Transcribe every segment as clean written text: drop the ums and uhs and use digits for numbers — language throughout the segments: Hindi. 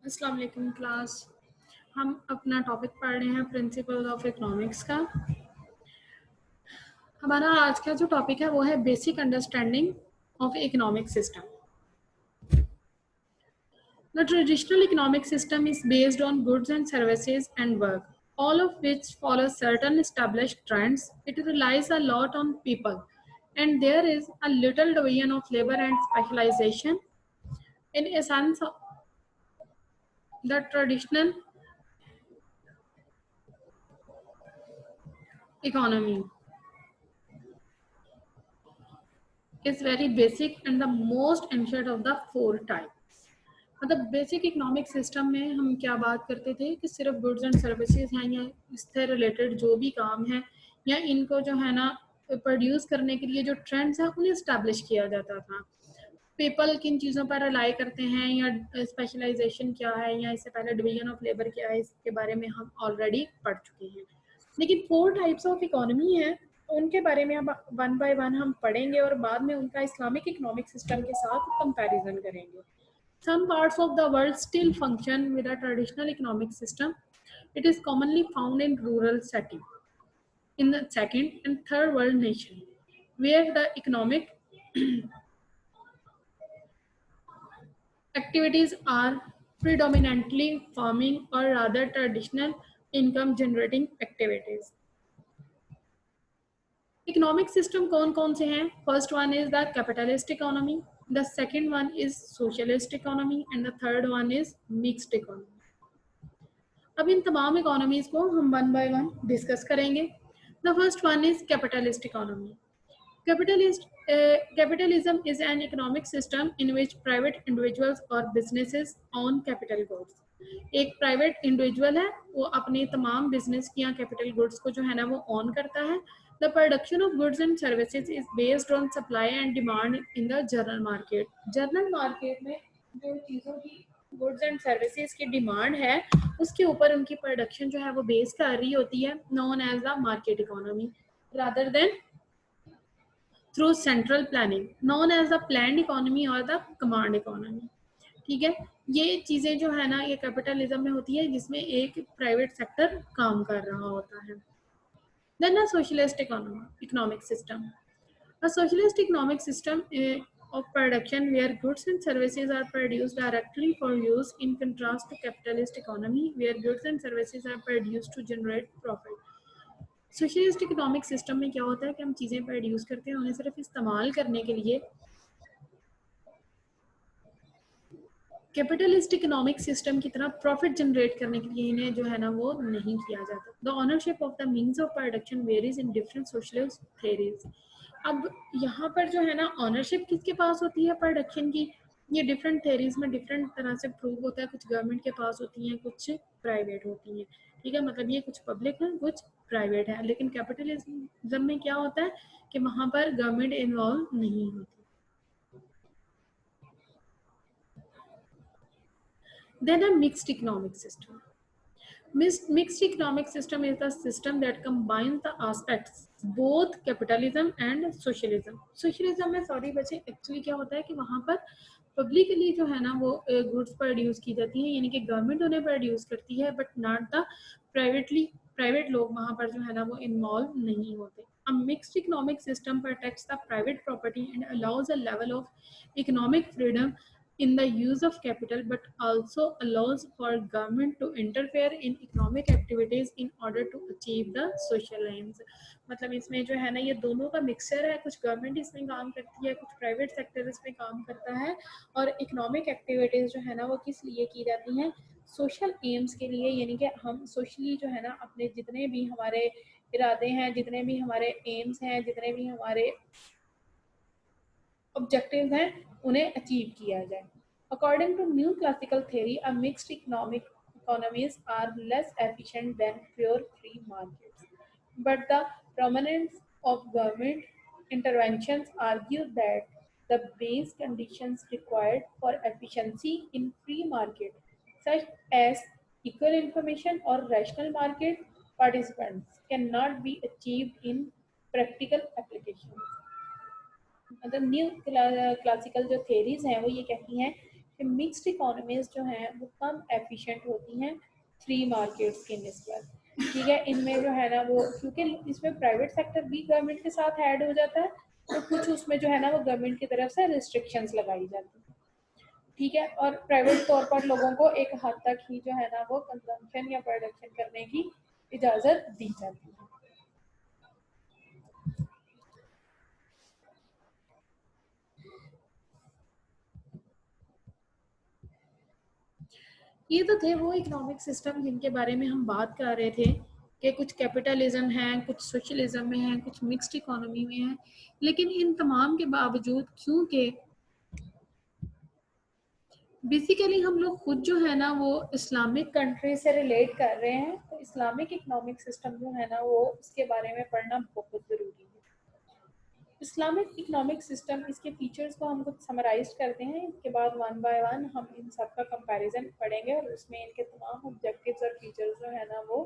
अस्सलाम वालेकुम क्लास। हम अपना टॉपिक पढ़ रहे हैं प्रिंसिपल ऑफ इकोनॉमिक्स का। हमारा आज का जो टॉपिक है वो है basic understanding of economic system. The traditional economic system is based on goods and services and work, all of which follow certain established trends. It relies a lot on people, and there is a little division of labor and specialization. In essence, the traditional economy is very basic and the most ancient of the four types. मतलब बेसिक इकोनॉमिक सिस्टम में हम क्या बात करते थे कि सिर्फ गुड्स एंड सर्विसेज हैं या इससे रिलेटेड जो भी काम है या इनको जो है ना प्रोड्यूस करने के लिए जो ट्रेंड्स हैं उन्हें इस्टेब्लिश किया जाता था। पीपल किन चीज़ों पर रिलाई करते हैं या स्पेशलाइजेशन क्या है या इससे पहले डिवीजन ऑफ लेबर क्या है, इसके बारे में हम ऑलरेडी पढ़ चुके हैं। लेकिन 4 टाइप्स ऑफ इकोनॉमी है, उनके बारे में अब वन बाय वन हम पढ़ेंगे और बाद में उनका इस्लामिक इकोनॉमिक सिस्टम के साथ कंपैरिजन करेंगे। Some parts of the world still function with a traditional economic system. It is commonly found in rural settings, in the second and third world nations, where the economic activities are predominantly farming or rather traditional income generating activities. Economic system कौन कौन से हैं? First one is the capitalist economy, the second one is socialist economy and the third one is mixed economy. अब इन तमाम इकोनॉमीज को हम वन बाय वन डिस्कस करेंगे। The first one is capitalist economy. Capitalism is an economic system in which private individuals or businesses own capital goods. एक प्राइवेट इंडिविजुअल है, वो अपने तमाम बिजनेस की या कैपिटल गुड्स को जो है ना वो ऑन करता है। The production of goods and services is based on supply and demand in the general market. General market में जो चीज़ों की गुड्स एंड सर्विसेज की डिमांड है उसके ऊपर उनकी प्रोडक्शन जो है वो बेस कर रही होती है, known as the market economy rather than through central planning known as the planned economy और द कमांड इकोनॉमी। ठीक है, ये चीज़ें जो है ना ये कैपिटलिज्म में होती है जिसमें एक प्राइवेट सेक्टर काम कर रहा होता है। Then a socialist economic system. A socialist economic system of production where goods and services are produced directly for use, in contrast to capitalist economy where goods and services are produced to generate profit. Socialist economic system में क्या होता है कि हम चीज़ें प्रोड्यूस करते हैं उन्हें सिर्फ इस्तेमाल करने के लिए। कैपिटलिस्ट इकोनॉमिक सिस्टम की तरह प्रॉफिट जनरेट करने के लिए इन्हें जो है ना वो नहीं किया जाता। The ownership of the means of production varies in different socialist theories. अब यहाँ पर जो है ना ऑनरशिप किसके पास होती है प्रोडक्शन की, ये डिफरेंट थेरीज में डिफरेंट तरह से प्रूव होता है। कुछ गवर्नमेंट के पास होती हैं, कुछ प्राइवेट होती हैं। ठीक है, मतलब ये कुछ पब्लिक है कुछ प्राइवेट है। लेकिन कैपिटलिज्म में क्या होता है कि वहाँ पर गवर्नमेंट इन्वॉल्व नहीं होती। Then a mixed economic system. Mixed economic system is the system that combines the aspects both capitalism and socialism. Socialism में सॉरी बच्चे एक्चुअली क्या होता है कि वहाँ पर पब्लिकली जो है ना वो गुड्स प्रोड्यूस की जाती है, यानी कि गवर्नमेंट उन्हें प्रोड्यूस करती है बट नॉट द प्राइवेट लोग वहाँ पर जो है ना वो इन्वॉल्व नहीं होते। A mixed economic system protects the private property and allows a level of economic freedom in the use of capital, but also allows for government to interfere in economic activities in order to achieve the social aims. मतलब इसमें जो है ना ये दोनों का मिक्सचर है, कुछ गवर्नमेंट इसमें काम करती है, कुछ प्राइवेट सेक्टर इसमें काम करता है। और इकोनॉमिक एक्टिविटीज़ जो है ना वो किस लिए की जाती हैं? सोशल एम्स के लिए, यानी कि हम सोशली जो है ना अपने जितने भी हमारे इरादे हैं, जितने भी हमारे एम्स हैं, जितने भी हमारे ऑब्जेक्टिव्स हैं उन्हें अचीव किया जाए। According to new classical theory, a mixed economies are less efficient than pure free markets. But the prominence of government interventions argue that the base conditions required for efficiency in free market, such as equal information or rational market participants, cannot be achieved in practical applications. मतलब न्यू क्लासिकल जो थेरीज हैं वो ये कहती हैं कि कि मिक्स्ड इकोनॉमीज जो हैं वो कम एफिशिएंट होती हैं फ्री मार्केट्स के निस्बत। ठीक है, इनमें जो है ना वो क्योंकि इसमें प्राइवेट सेक्टर भी गवर्नमेंट के साथ ऐड हो जाता है, तो कुछ उसमें जो है ना वो गवर्नमेंट की तरफ से रिस्ट्रिक्शंस लगाई जाती है। ठीक है, और प्राइवेट तौर पर लोगों को एक हद तक ही जो है ना वो कंजम्पशन या प्रोडक्शन करने की इजाज़त दी जाती है। ये तो थे वो इकोनॉमिक सिस्टम जिनके बारे में हम बात कर रहे थे कि कुछ कैपिटलिज्म है, कुछ सोशलिज्म में है, कुछ मिक्स्ड इकोनॉमी में है। लेकिन इन तमाम के बावजूद क्योंकि बेसिकली हम लोग खुद जो है ना वो इस्लामिक कंट्री से रिलेट कर रहे हैं, तो इस्लामिक इकोनॉमिक सिस्टम जो है ना वो उसके बारे में पढ़ना बहुत ज़रूरी है। इस्लामिक इकोनॉमिक सिस्टम, इसके फीचर्स को हम कुछ समराइज करते हैं, इसके बाद वन बाय वन हम इन सब का कंपैरिजन पढ़ेंगे और उसमें इनके तमाम ऑब्जेक्टिव्स और फीचर्स जो है ना वो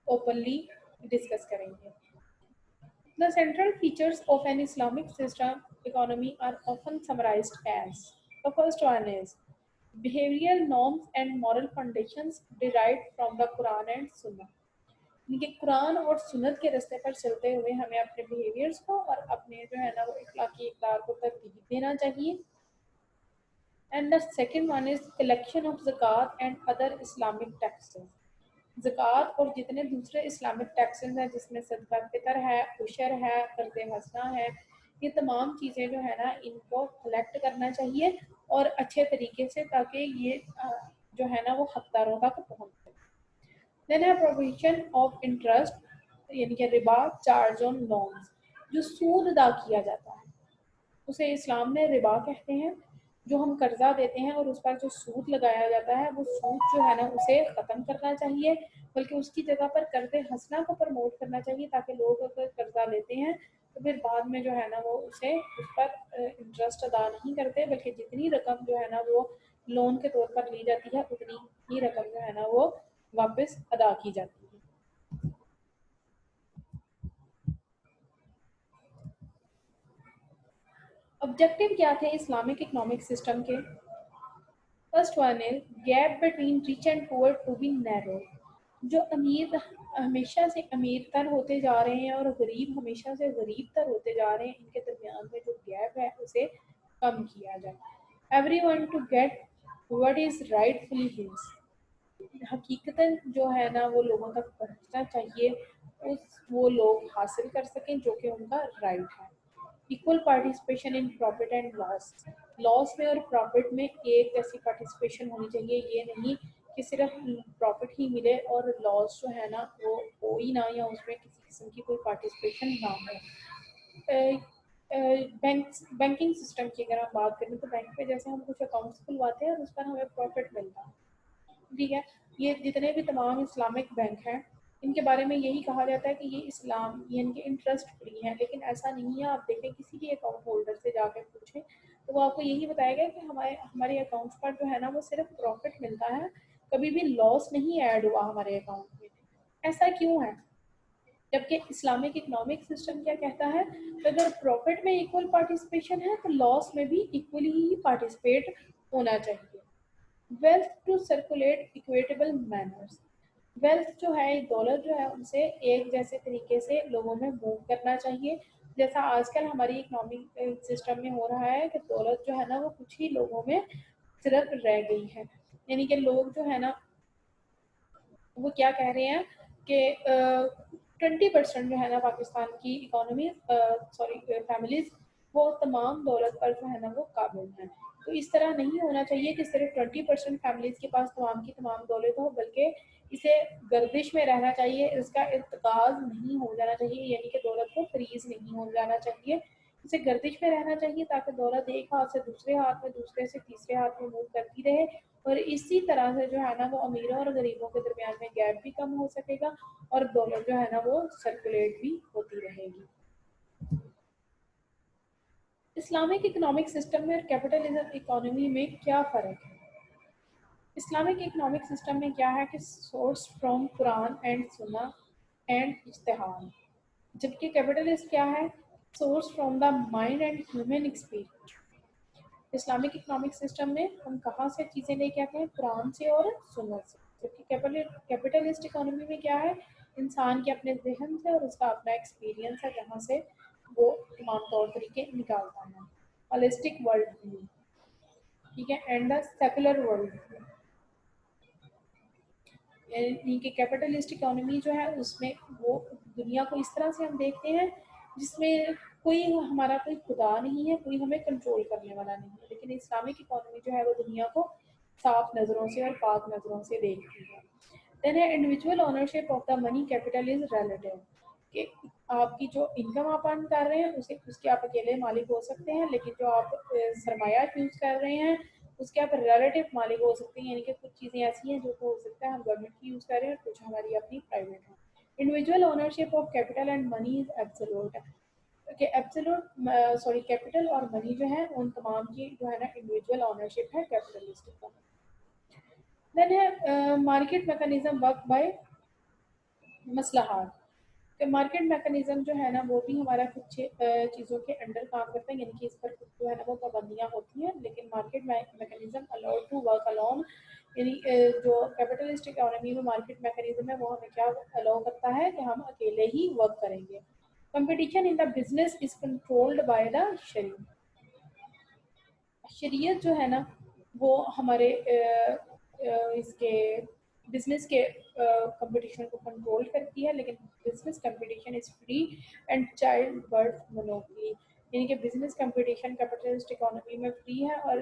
ओपनली डिस्कस करेंगे। The central features of an Islamic system economy are often summarized as: the first one is behavioral norms and moral foundations derived from the Quran and Sunnah। यानी कि कुरान और सुन्नत के रास्ते पर चलते हुए हमें अपने बिहेवियर्स को और अपने जो है ना वो इखलाकी इकदार को तरतीब देना चाहिए। And the second one is collection of ज़कात एंड अदर इस्लामिक टैक्सेस। ज़कात और जितने दूसरे इस्लामिक टैक्सेस हैं जिसमें सदका फितर है, उशर है, कर्ज़ हसना है, ये तमाम चीज़ें जो है ना इनको कलेक्ट करना चाहिए और अच्छे तरीके से, ताकि ये जो है ना वो हकदारों तक पहुँच सके। देन है प्रोविजन ऑफ इंटरेस्ट यानी कि रिबा चार्ज ऑन लोन्स, जो सूद अदा किया जाता है उसे इस्लाम में रिबा कहते हैं। जो हम कर्जा देते हैं और उस पर जो सूद लगाया जाता है वो सूद जो है ना उसे ख़त्म करना चाहिए, बल्कि उसकी जगह पर कर्ज़े हसना को प्रमोट करना चाहिए, ताकि लोग अगर कर्जा लेते हैं तो फिर बाद में जो है ना वो उसे उस पर इंटरेस्ट अदा नहीं करते, बल्कि जितनी रकम जो है ना वो लोन के तौर पर ली जाती है उतनी ही रकम जो है ना वो वापस अदा की जाती है। ऑब्जेक्टिव क्या थे इस्लामिक इकोनॉमिक सिस्टम के? First one is gap between rich and poor to be narrow. जो अमीर हमेशा से अमीर तर होते जा रहे हैं और गरीब हमेशा से गरीब तर होते जा रहे हैं, इनके दरमियान में जो गैप है उसे कम किया जाए। Every one to get what is rightfully his. हकीकतन जो है ना वो लोगों तक पहुंचना चाहिए, उस वो लोग हासिल कर सकें जो कि उनका राइट है। Equal participation in profit and loss. Loss में और प्रॉफिट में एक जैसी पार्टिसिपेशन होनी चाहिए, ये नहीं कि सिर्फ प्रॉफिट ही मिले और लॉस जो है ना वो हो ही ना, या उसमें किसी किस्म की कोई पार्टिसिपेशन ना हो। बैंकिंग सिस्टम की अगर हम बात करें तो बैंक पे जैसे हम कुछ अकाउंट्स खुलवाते हैं और उस पर हमें प्रॉफिट मिलता है। ठीक है, ये जितने भी तमाम इस्लामिक बैंक हैं इनके बारे में यही कहा जाता है कि ये इस्लाम यानी कि इंटरेस्ट फ्री है, लेकिन ऐसा नहीं है। आप देखें किसी भी अकाउंट होल्डर से जाकर पूछें तो वो आपको यही बताएगा कि हमारे अकाउंट्स पर जो है ना वो सिर्फ प्रॉफिट मिलता है, कभी भी लॉस नहीं ऐड हुआ हमारे अकाउंट में। ऐसा क्यों है? जबकि इस्लामिक इकोनॉमिक सिस्टम क्या कहता है कि अगर प्रॉफिट में इक्वल पार्टिसिपेशन है तो लॉस में भी इक्वली ही पार्टिसिपेट होना चाहिए। Wealth to circulate equitable manners. Wealth जो है, दौलत जो है उसे एक जैसे तरीके से लोगों में मूव करना चाहिए। जैसा आजकल हमारी इकोनॉमिक सिस्टम में हो रहा है कि दौलत जो है ना वो कुछ ही लोगों में सिर्फ रह गई है। यानी कि लोग जो है ना वो क्या कह रहे हैं कि 20% जो है ना पाकिस्तान की इकोनॉमी सॉरी फैमिलीज वो तमाम दौलत पर जो है ना वो काबिल हैं। तो इस तरह नहीं होना चाहिए कि सिर्फ 20% फैमिलीज के पास तमाम की तमाम दौलत हो, बल्कि इसे गर्दिश में रहना चाहिए, इसका इर्तकाज नहीं हो जाना चाहिए, यानी कि दौलत को फ्रीज नहीं हो जाना चाहिए। इसे गर्दिश में रहना चाहिए ताकि दौलत एक हाथ से दूसरे हाथ में, दूसरे से तीसरे हाथ में मूव करती रहे, और इसी तरह से जो है ना वो अमीरों और गरीबों के दरमियान में गैप भी कम हो सकेगा और दौलत जो है ना वो सर्कुलेट भी होती रहेगी। इस्लामिक इकोनॉमिक सिस्टम में और कैपिटलिज्म इकोनॉमी में क्या फ़र्क है? इस्लामिक इकोनॉमिक सिस्टम में क्या है कि सोर्स फ्रॉम कुरान एंड सुन्ना एंड इज्तिहाद, जबकि कैपिटलिस्ट क्या है? Source from the mind and human experience. Islamic economic system में हम कहाँ से चीज़ें लेके आते हैं, कुरान से और सुन्नत से। जबकि कैपिटलिस्ट इकोनॉमी में क्या है, इंसान के अपने जहन से और उसका अपना एक्सपीरियंस है जहाँ से वो तमाम तौर तरीके निकालता है। होलिस्टिक वर्ल्ड व्यू, ठीक है, एंड द सेकुलर वर्ल्ड, यानी कि कैपिटलिस्ट इकोनॉमी जो है उसमें वो दुनिया को इस तरह से हम देखते हैं जिसमें कोई हमारा कोई खुदा नहीं है, कोई हमें कंट्रोल करने वाला नहीं है। लेकिन इस्लामिक इकोनॉमी जो है वो दुनिया को साफ नज़रों से और पाक नज़रों से देखती है। देन है individual ownership of the money capital is relative, कि आपकी जो इनकम आप अर्न कर रहे हैं उसे उसके आप अकेले मालिक हो सकते हैं, लेकिन जो आप सरमाया यूज़ कर रहे हैं उसके आप रिलेटिव मालिक हो सकते हैं। यानी कि कुछ चीज़ें ऐसी हैं जो हो सकता है हम गवर्नमेंट की यूज़ कर रहे हैं और कुछ हमारी अपनी प्राइवेट है। Individual ownership of capital and money is absolute, कि एब्सोल्यूट सॉरी कैपिटल और मनी जो है उन तमाम की जो है ना इंडिविजुअल ओनरशिप है कैपिटलिस्टिक का। देन है मार्केट मैकेनिज्म वर्क बाय मसलहात, कि मार्केट मैकेनिज्म जो है ना वो भी हमारा कुछ चीज़ों के अंडर काम करता है, यानी कि इस पर कुछ जो है ना वो पाबंदियाँ होती हैं। लेकिन market mechanism allowed to work alone, यानी जो कैपिटलिस्ट इकोनॉमी में मार्केट मैकेनिज्म है वो हमें क्या अलाउ करता है कि हम अकेले ही वर्क करेंगे। Competition in the business is controlled by the शरीयत, शरीयत जो है ना वो हमारे इसके बिजनेस के कंपटीशन को कंट्रोल करती है। लेकिन business competition is free and child birth monopoly, यानी कि बिजनेस कंपटीशन कैपिटलिस्ट इकोनॉमी में फ्री है और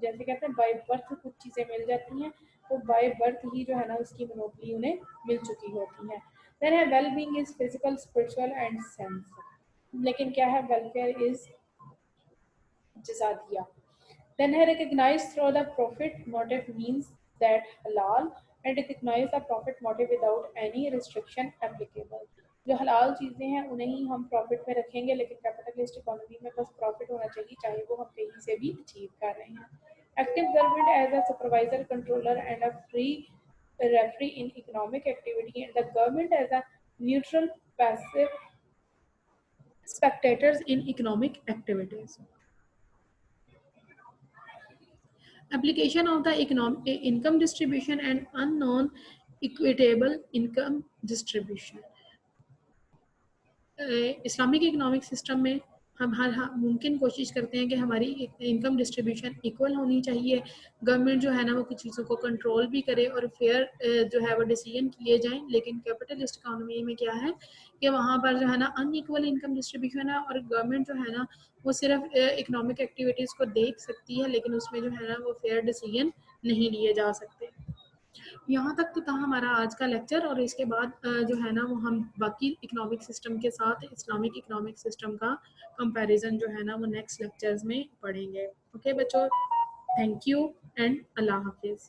जैसे कहते हैं बाय बर्थ कुछ चीज़ें मिल जाती हैं, तो बाय बर्थ ही जो है ना उसकी मोनोपली उन्हें मिल चुकी होती है। देन है well being is physical spiritual and sense, लेकिन क्या है वेलफेयर इज जजादिया। Then recognize through the profit motive means that halal and recognize the profit motive without any restriction applicable. जो हलाल चीज़ें हैं उन्हें ही हम प्रॉफिट में रखेंगे, लेकिन कैपिटलिस्ट इकोनॉमी में बस प्रॉफिट होना चाहिए चाहे वो हम कहीं से भी अचीव कर रहे हैं। Active government as a supervisor controller and a free referee in economic activity and the government as a neutral passive spectators in economic activities. Application of the income distribution and unknown equitable income distribution. Islamic economic system में हम हर मुमकिन कोशिश करते हैं कि हमारी इनकम डिस्ट्रीब्यूशन इक्वल होनी चाहिए। गवर्नमेंट जो है ना वो कुछ चीज़ों को कंट्रोल भी करे और फेयर जो है वो डिसीजन किए जाएं। लेकिन कैपिटलिस्ट इकोनॉमी में क्या है कि वहाँ पर जो है ना अनइक्वल इनकम डिस्ट्रीब्यूशन है और गवर्नमेंट जो है ना वो सिर्फ इकोनॉमिक एक्टिविटीज़ को देख सकती है, लेकिन उसमें जो है ना वो फेयर डिसीजन नहीं लिए जा सकते। यहाँ तक तो था हमारा आज का लेक्चर और इसके बाद जो है ना वो हम बाकी इकोनॉमिक सिस्टम के साथ इस्लामिक इकोनॉमिक सिस्टम का कंपैरिजन जो है ना वो नेक्स्ट लेक्चर्स में पढ़ेंगे। ओके बच्चों, थैंक यू एंड अल्लाह हाफिज़।